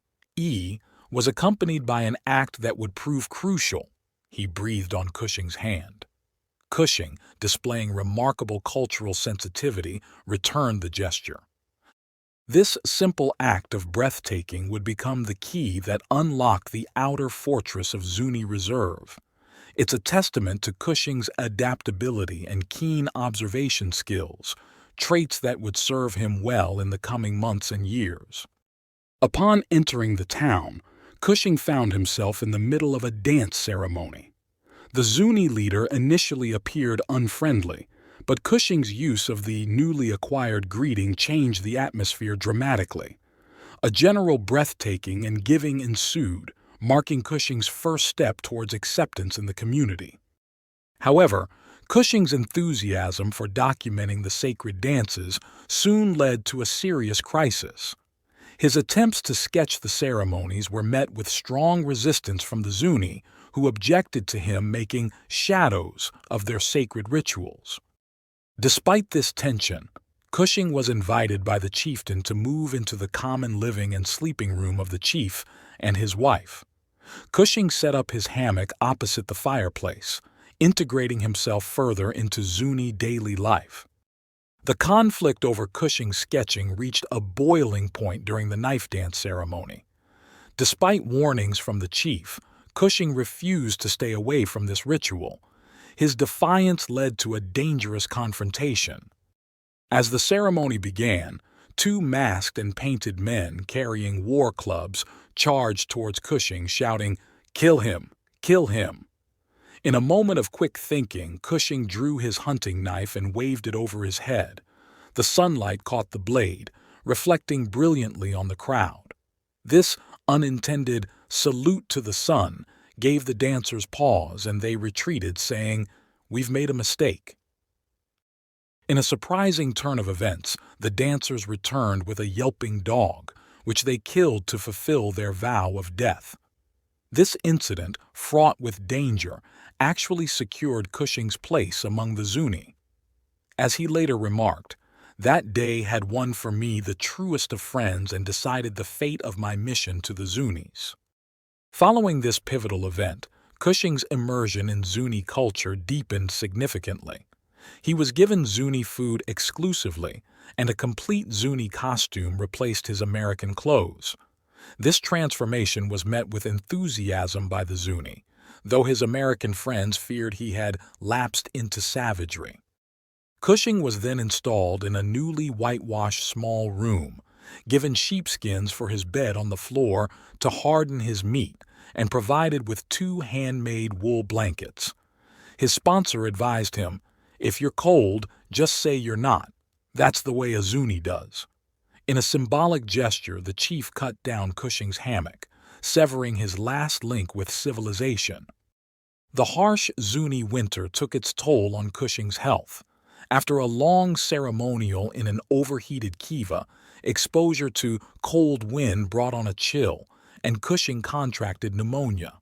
was accompanied by an act that would prove crucial. He breathed on Cushing's hand. Cushing, displaying remarkable cultural sensitivity, returned the gesture. This simple act of breathtaking would become the key that unlocked the outer fortress of Zuni Reserve. It's a testament to Cushing's adaptability and keen observation skills, traits that would serve him well in the coming months and years. Upon entering the town, Cushing found himself in the middle of a dance ceremony. The Zuni leader initially appeared unfriendly, but Cushing's use of the newly acquired greeting changed the atmosphere dramatically. A general breathtaking and giving ensued, marking Cushing's first step towards acceptance in the community. However, Cushing's enthusiasm for documenting the sacred dances soon led to a serious crisis. His attempts to sketch the ceremonies were met with strong resistance from the Zuni, who objected to him making shadows of their sacred rituals. Despite this tension, Cushing was invited by the chieftain to move into the common living and sleeping room of the chief and his wife. Cushing set up his hammock opposite the fireplace, integrating himself further into Zuni daily life. The conflict over Cushing's sketching reached a boiling point during the knife dance ceremony. Despite warnings from the chief, Cushing refused to stay away from this ritual. His defiance led to a dangerous confrontation. As the ceremony began, two masked and painted men carrying war clubs charged towards Cushing, shouting, "Kill him! Kill him!" In a moment of quick thinking, Cushing drew his hunting knife and waved it over his head. The sunlight caught the blade, reflecting brilliantly on the crowd. This unintended salute to the sun gave the dancers pause, and they retreated, saying, "We've made a mistake." In a surprising turn of events, the dancers returned with a yelping dog, which they killed to fulfill their vow of death. This incident, fraught with danger, actually secured Cushing's place among the Zuni. As he later remarked, "That day had won for me the truest of friends and decided the fate of my mission to the Zunis." Following this pivotal event, Cushing's immersion in Zuni culture deepened significantly. He was given Zuni food exclusively, and a complete Zuni costume replaced his American clothes. This transformation was met with enthusiasm by the Zuni, though his American friends feared he had lapsed into savagery. Cushing was then installed in a newly whitewashed small room, given sheepskins for his bed on the floor to harden his meat, and provided with 2 handmade wool blankets. His sponsor advised him, "If you're cold, just say you're not. That's the way a Zuni does." In a symbolic gesture, the chief cut down Cushing's hammock, severing his last link with civilization. The harsh Zuni winter took its toll on Cushing's health. After a long ceremonial in an overheated kiva, exposure to cold wind brought on a chill, and Cushing contracted pneumonia.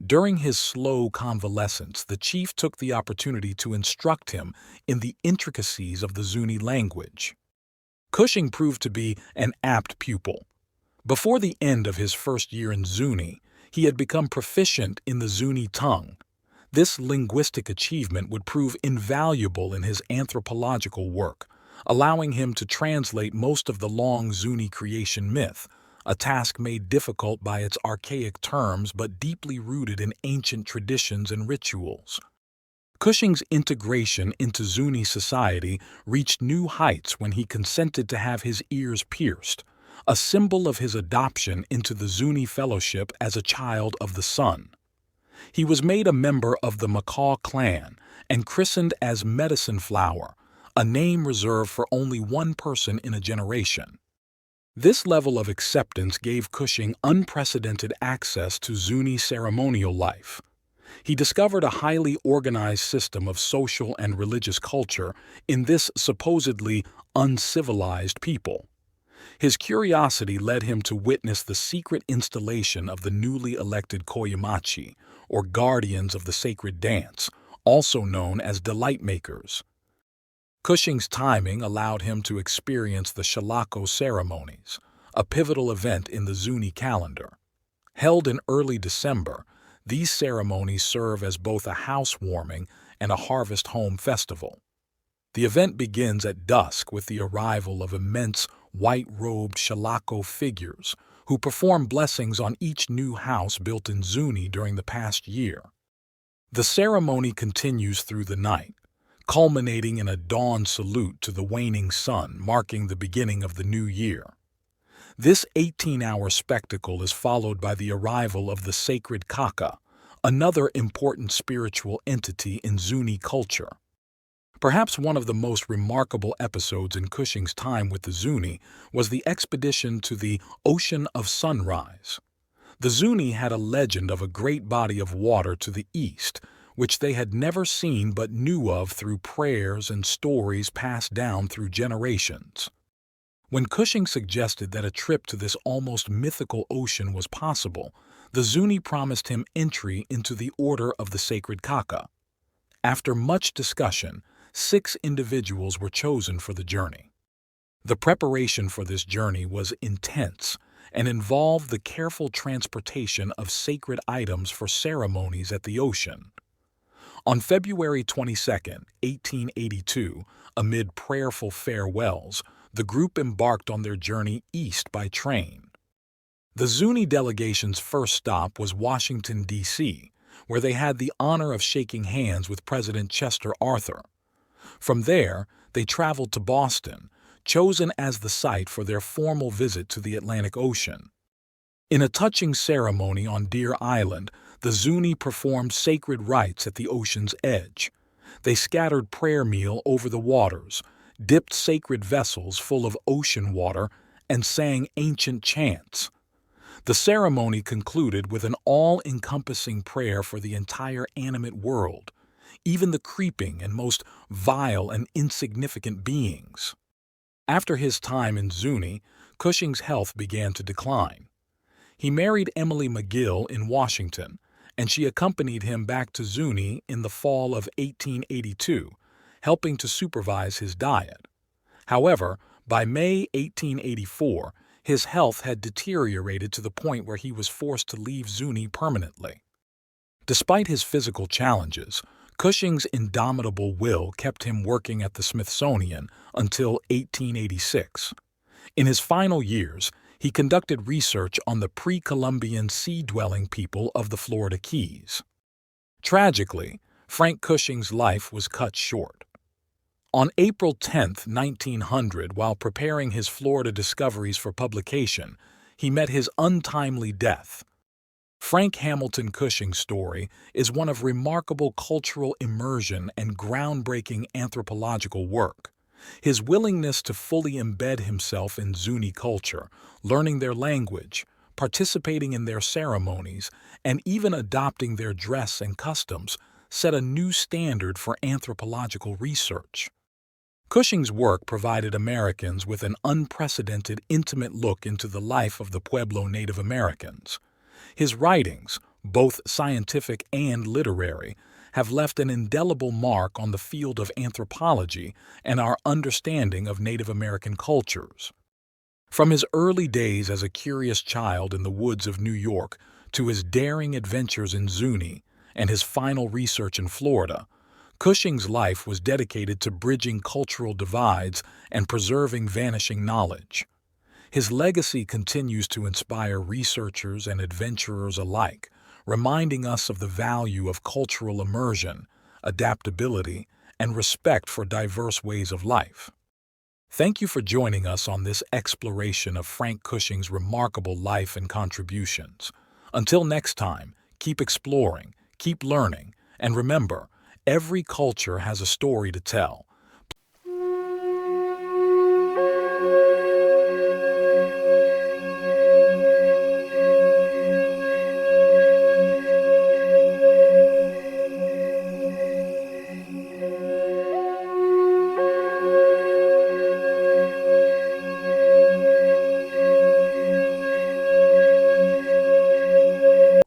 During his slow convalescence, the chief took the opportunity to instruct him in the intricacies of the Zuni language. Cushing proved to be an apt pupil. Before the end of his first year in Zuni, he had become proficient in the Zuni tongue. This linguistic achievement would prove invaluable in his anthropological work, allowing him to translate most of the long Zuni creation myth, a task made difficult by its archaic terms but deeply rooted in ancient traditions and rituals. Cushing's integration into Zuni society reached new heights when he consented to have his ears pierced, a symbol of his adoption into the Zuni fellowship as a child of the sun. He was made a member of the Macaw clan and christened as Medicine Flower, a name reserved for only one person in a generation. This level of acceptance gave Cushing unprecedented access to Zuni ceremonial life. He discovered a highly organized system of social and religious culture in this supposedly uncivilized people. His curiosity led him to witness the secret installation of the newly elected Koyamachi, or guardians of the sacred dance, also known as delight makers. Cushing's timing allowed him to experience the Shalako ceremonies, a pivotal event in the Zuni calendar. Held in early December, these ceremonies serve as both a housewarming and a harvest home festival. The event begins at dusk with the arrival of immense white-robed Shalako figures who perform blessings on each new house built in Zuni during the past year. The ceremony continues through the night, culminating in a dawn salute to the waning sun, marking the beginning of the new year. This 18-hour spectacle is followed by the arrival of the sacred Kaka, another important spiritual entity in Zuni culture. Perhaps one of the most remarkable episodes in Cushing's time with the Zuni was the expedition to the Ocean of Sunrise. The Zuni had a legend of a great body of water to the east, which they had never seen but knew of through prayers and stories passed down through generations. When Cushing suggested that a trip to this almost mythical ocean was possible, the Zuni promised him entry into the Order of the Sacred Kaka. After much discussion, 6 individuals were chosen for the journey. The preparation for this journey was intense and involved the careful transportation of sacred items for ceremonies at the ocean. On February 22, 1882, amid prayerful farewells, the group embarked on their journey east by train. The Zuni delegation's first stop was Washington, D.C., where they had the honor of shaking hands with President Chester Arthur. From there, they traveled to Boston, chosen as the site for their formal visit to the Atlantic Ocean. In a touching ceremony on Deer Island, the Zuni performed sacred rites at the ocean's edge. They scattered prayer meal over the waters, dipped sacred vessels full of ocean water, and sang ancient chants. The ceremony concluded with an all-encompassing prayer for the entire animate world, even the creeping and most vile and insignificant beings. After his time in Zuni, Cushing's health began to decline. He married Emily McGill in Washington, and she accompanied him back to Zuni in the fall of 1882, helping to supervise his diet. However, by May 1884, his health had deteriorated to the point where he was forced to leave Zuni permanently. Despite his physical challenges, Cushing's indomitable will kept him working at the Smithsonian until 1886. In his final years, he conducted research on the pre-Columbian sea-dwelling people of the Florida Keys. Tragically, Frank Cushing's life was cut short. On April 10, 1900, while preparing his Florida discoveries for publication, he met his untimely death. Frank Hamilton Cushing's story is one of remarkable cultural immersion and groundbreaking anthropological work. His willingness to fully embed himself in Zuni culture, learning their language, participating in their ceremonies, and even adopting their dress and customs set a new standard for anthropological research. Cushing's work provided Americans with an unprecedented, intimate look into the life of the Pueblo Native Americans. His writings, both scientific and literary, have left an indelible mark on the field of anthropology and our understanding of Native American cultures. From his early days as a curious child in the woods of New York to his daring adventures in Zuni and his final research in Florida, Cushing's life was dedicated to bridging cultural divides and preserving vanishing knowledge. His legacy continues to inspire researchers and adventurers alike, reminding us of the value of cultural immersion, adaptability, and respect for diverse ways of life. Thank you for joining us on this exploration of Frank Cushing's remarkable life and contributions. Until next time, keep exploring, keep learning, and remember, every culture has a story to tell.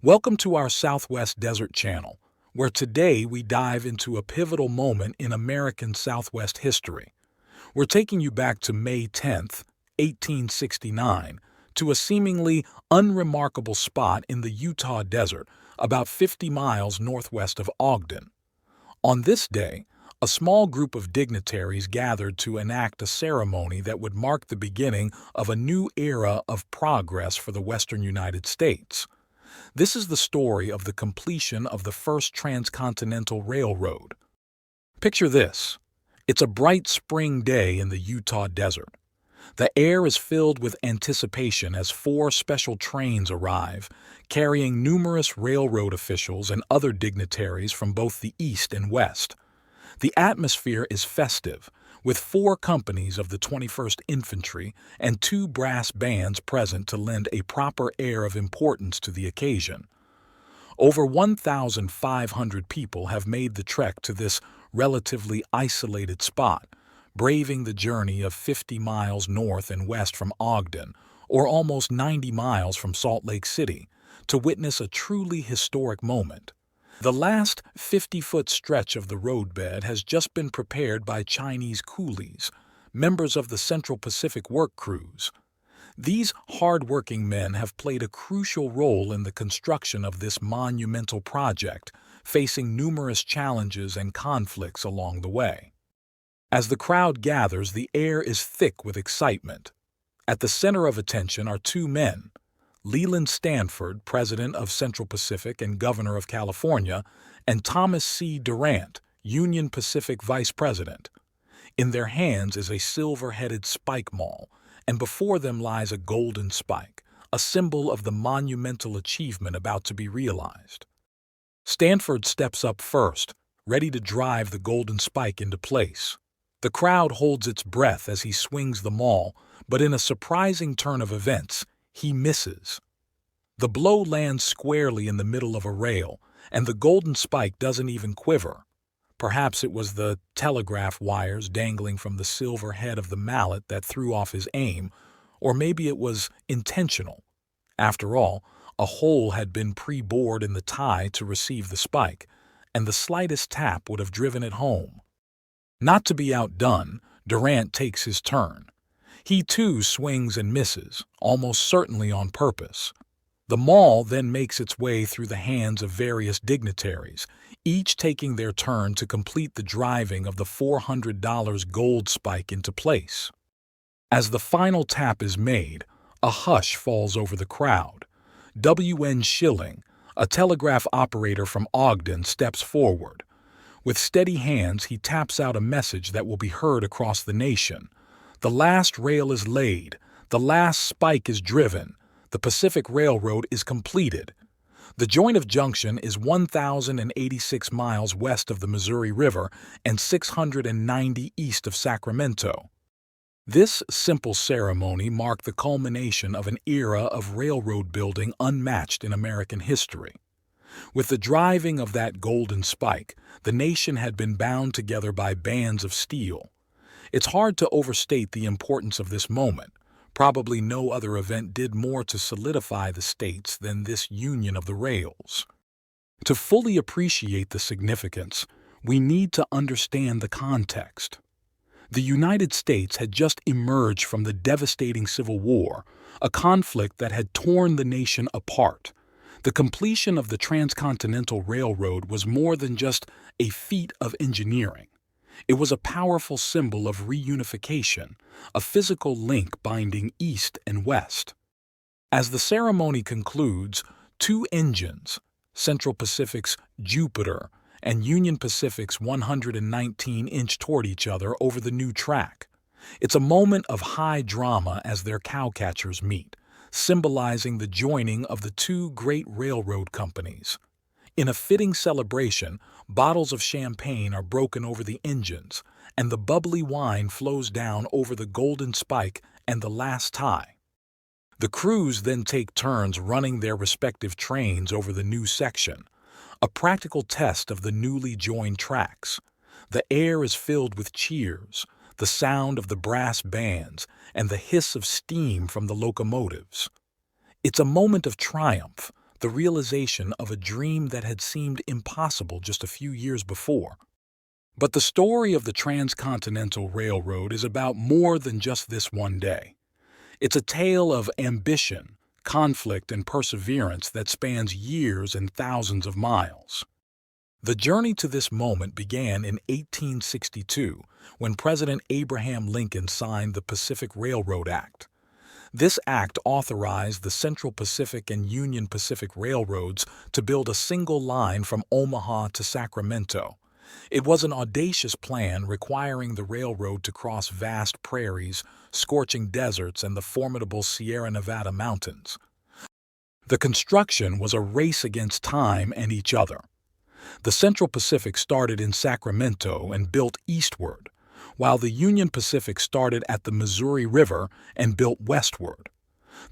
Welcome to our Southwest Desert channel, where today we dive into a pivotal moment in American Southwest history. We're taking you back to May 10th, 1869, to a seemingly unremarkable spot in the Utah desert, about 50 miles northwest of Ogden. On this day, a small group of dignitaries gathered to enact a ceremony that would mark the beginning of a new era of progress for the western United States. This is the story of the completion of the first Transcontinental Railroad. Picture this. It's a bright spring day in the Utah desert. The air is filled with anticipation as 4 special trains arrive, carrying numerous railroad officials and other dignitaries from both the east and west. The atmosphere is festive, with 4 companies of the 21st Infantry and 2 brass bands present to lend a proper air of importance to the occasion. Over 1,500 people have made the trek to this relatively isolated spot, braving the journey of 50 miles north and west from Ogden, or almost 90 miles from Salt Lake City, to witness a truly historic moment. The last 50-foot stretch of the roadbed has just been prepared by Chinese coolies, members of the Central Pacific work crews. These hard-working men have played a crucial role in the construction of this monumental project, facing numerous challenges and conflicts along the way. As the crowd gathers, the air is thick with excitement. At the center of attention are two men, Leland Stanford, President of Central Pacific and Governor of California, and Thomas C. Durant, Union Pacific Vice President. In their hands is a silver-headed spike maul, and before them lies a golden spike, a symbol of the monumental achievement about to be realized. Stanford steps up first, ready to drive the golden spike into place. The crowd holds its breath as he swings the maul, but in a surprising turn of events, he misses. The blow lands squarely in the middle of a rail, and the golden spike doesn't even quiver. Perhaps it was the telegraph wires dangling from the silver head of the mallet that threw off his aim, or maybe it was intentional. After all, a hole had been pre-bored in the tie to receive the spike, and the slightest tap would have driven it home. Not to be outdone, Durant takes his turn. He too swings and misses, almost certainly on purpose. The maul then makes its way through the hands of various dignitaries, each taking their turn to complete the driving of the $400 gold spike into place. As the final tap is made, a hush falls over the crowd. W.N. Schilling, a telegraph operator from Ogden, steps forward. With steady hands, he taps out a message that will be heard across the nation. The last rail is laid. The last spike is driven. The Pacific Railroad is completed. The joint of junction is 1,086 miles west of the Missouri River and 690 east of Sacramento. This simple ceremony marked the culmination of an era of railroad building unmatched in American history. With the driving of that golden spike, the nation had been bound together by bands of steel. It's hard to overstate the importance of this moment. Probably no other event did more to solidify the states than this union of the rails. To fully appreciate the significance, we need to understand the context. The United States had just emerged from the devastating Civil War, a conflict that had torn the nation apart. The completion of the Transcontinental Railroad was more than just a feat of engineering. It was a powerful symbol of reunification, a physical link binding East and West. As the ceremony concludes, two engines, Central Pacific's Jupiter and Union Pacific's 119, inch toward each other over the new track. It's a moment of high drama as their cowcatchers meet, symbolizing the joining of the two great railroad companies. In a fitting celebration, bottles of champagne are broken over the engines, and the bubbly wine flows down over the golden spike and the last tie. The crews then take turns running their respective trains over the new section, a practical test of the newly joined tracks. The air is filled with cheers, the sound of the brass bands, and the hiss of steam from the locomotives. It's a moment of triumph, the realization of a dream that had seemed impossible just a few years before. But the story of the Transcontinental Railroad is about more than just this one day. It's a tale of ambition, conflict, and perseverance that spans years and thousands of miles. The journey to this moment began in 1862, when President Abraham Lincoln signed the Pacific Railroad Act. This act authorized the Central Pacific and Union Pacific Railroads to build a single line from Omaha to Sacramento. It was an audacious plan requiring the railroad to cross vast prairies, scorching deserts, and the formidable Sierra Nevada mountains. The construction was a race against time and each other. The Central Pacific started in Sacramento and built eastward, while the Union Pacific started at the Missouri River and built westward.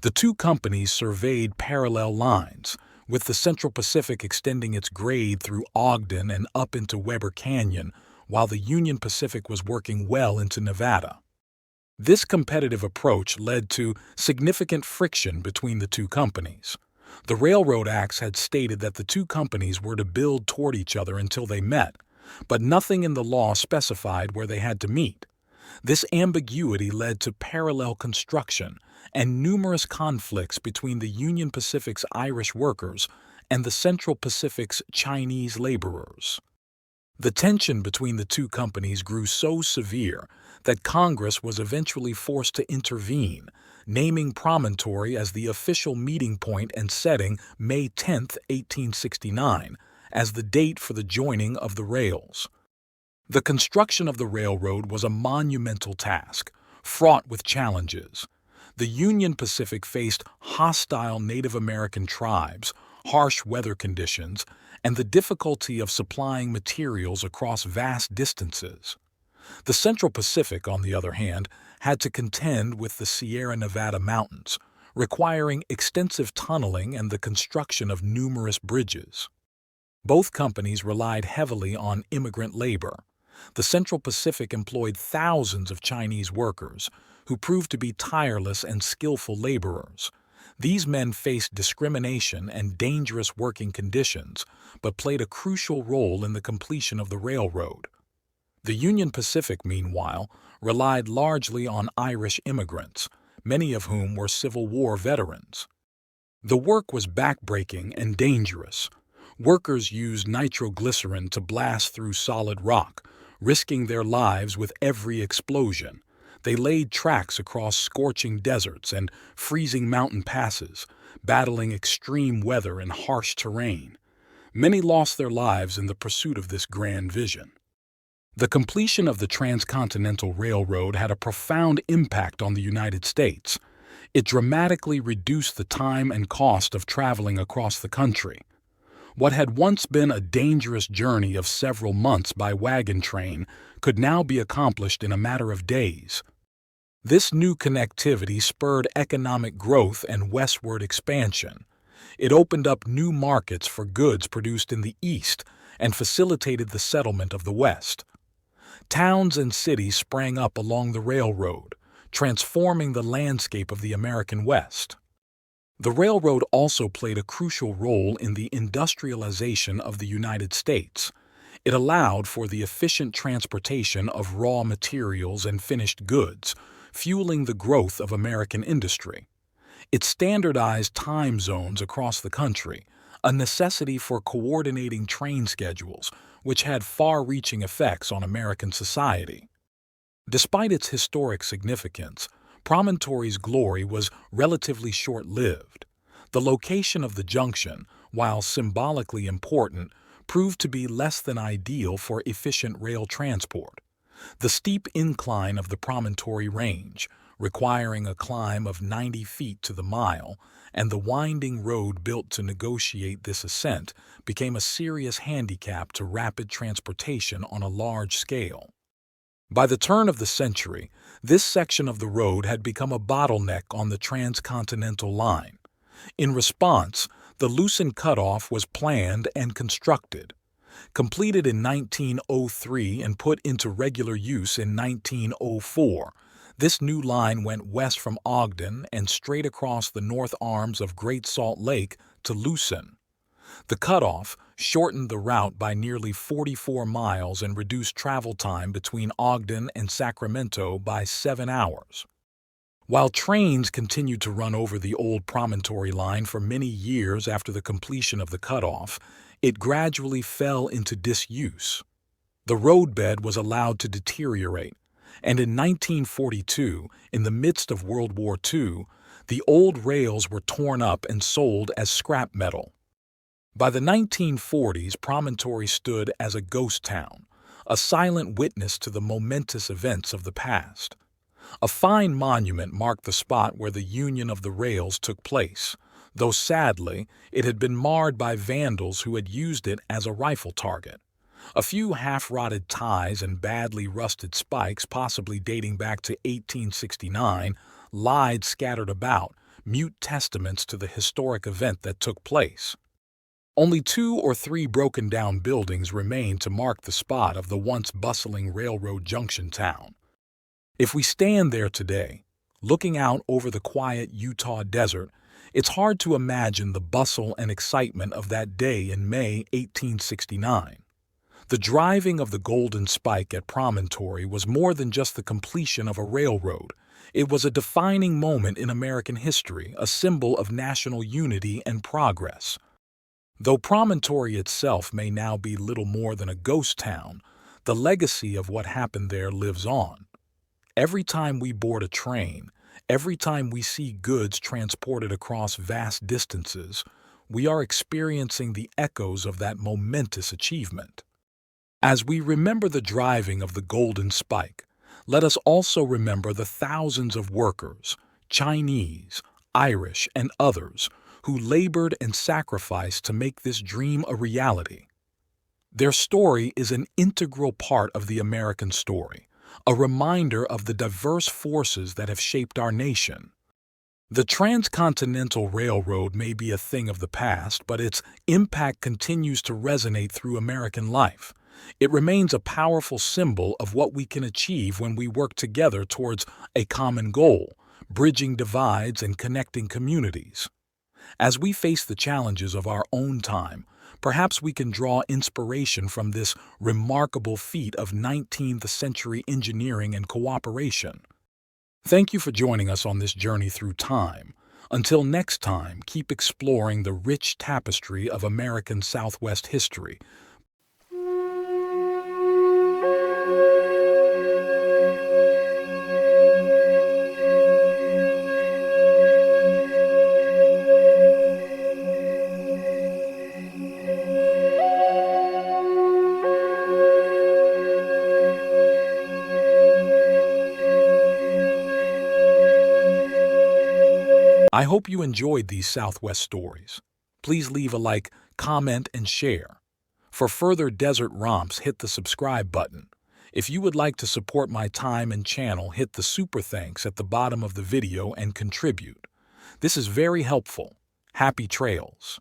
The two companies surveyed parallel lines, with the Central Pacific extending its grade through Ogden and up into Weber Canyon, while the Union Pacific was working well into Nevada. This competitive approach led to significant friction between the two companies. The Railroad Acts had stated that the two companies were to build toward each other until they met, but nothing in the law specified where they had to meet. This ambiguity led to parallel construction and numerous conflicts between the Union Pacific's Irish workers and the Central Pacific's Chinese laborers. The tension between the two companies grew so severe that Congress was eventually forced to intervene, naming Promontory as the official meeting point and setting May 10, 1869, as the date for the joining of the rails. The construction of the railroad was a monumental task, fraught with challenges. The Union Pacific faced hostile Native American tribes, harsh weather conditions, and the difficulty of supplying materials across vast distances. The Central Pacific, on the other hand, had to contend with the Sierra Nevada mountains, requiring extensive tunneling and the construction of numerous bridges. Both companies relied heavily on immigrant labor. The Central Pacific employed thousands of Chinese workers, who proved to be tireless and skillful laborers. These men faced discrimination and dangerous working conditions, but played a crucial role in the completion of the railroad. The Union Pacific, meanwhile, relied largely on Irish immigrants, many of whom were Civil War veterans. The work was backbreaking and dangerous. Workers used nitroglycerin to blast through solid rock, risking their lives with every explosion. They laid tracks across scorching deserts and freezing mountain passes, battling extreme weather and harsh terrain. Many lost their lives in the pursuit of this grand vision. The completion of the Transcontinental Railroad had a profound impact on the United States. It dramatically reduced the time and cost of traveling across the country. What had once been a dangerous journey of several months by wagon train could now be accomplished in a matter of days. This new connectivity spurred economic growth and westward expansion. It opened up new markets for goods produced in the East and facilitated the settlement of the West. Towns and cities sprang up along the railroad, transforming the landscape of the American West. The railroad also played a crucial role in the industrialization of the United States. It allowed for the efficient transportation of raw materials and finished goods, fueling the growth of American industry. It standardized time zones across the country, a necessity for coordinating train schedules, which had far-reaching effects on American society. Despite its historic significance, Promontory's glory was relatively short-lived. The location of the junction, while symbolically important, proved to be less than ideal for efficient rail transport. The steep incline of the Promontory Range, requiring a climb of 90 feet to the mile, and the winding road built to negotiate this ascent became a serious handicap to rapid transportation on a large scale. By the turn of the century, this section of the road had become a bottleneck on the Transcontinental line. In response, the loosened cutoff was planned and constructed. Completed in 1903 and put into regular use in 1904, this new line went west from Ogden and straight across the north arms of Great Salt Lake to Lucin. The cutoff shortened the route by nearly 44 miles and reduced travel time between Ogden and Sacramento by 7 hours. While trains continued to run over the old Promontory line for many years after the completion of the cutoff, it gradually fell into disuse. The roadbed was allowed to deteriorate, and in 1942, in the midst of World War II, the old rails were torn up and sold as scrap metal. By the 1940s, Promontory stood as a ghost town, a silent witness to the momentous events of the past. A fine monument marked the spot where the union of the rails took place, though sadly, it had been marred by vandals who had used it as a rifle target. A few half-rotted ties and badly rusted spikes, possibly dating back to 1869, lied scattered about, mute testaments to the historic event that took place. Only 2 or 3 broken-down buildings remain to mark the spot of the once bustling Railroad Junction town. If we stand there today, looking out over the quiet Utah desert, it's hard to imagine the bustle and excitement of that day in May 1869. The driving of the Golden Spike at Promontory was more than just the completion of a railroad. It was a defining moment in American history, a symbol of national unity and progress. Though Promontory itself may now be little more than a ghost town, the legacy of what happened there lives on. Every time we board a train, every time we see goods transported across vast distances, we are experiencing the echoes of that momentous achievement. As we remember the driving of the Golden Spike, let us also remember the thousands of workers, Chinese, Irish, and others, who labored and sacrificed to make this dream a reality. Their story is an integral part of the American story, a reminder of the diverse forces that have shaped our nation. The Transcontinental Railroad may be a thing of the past, but its impact continues to resonate through American life. It remains a powerful symbol of what we can achieve when we work together towards a common goal, bridging divides and connecting communities. As we face the challenges of our own time, perhaps we can draw inspiration from this remarkable feat of 19th century engineering and cooperation. Thank you for joining us on this journey through time. Until next time, keep exploring the rich tapestry of American Southwest history. I hope you enjoyed these Southwest stories. Please leave a like, comment, and share. For further desert romps, hit the subscribe button. If you would like to support my time and channel, hit the super thanks at the bottom of the video and contribute. This is very helpful. Happy trails.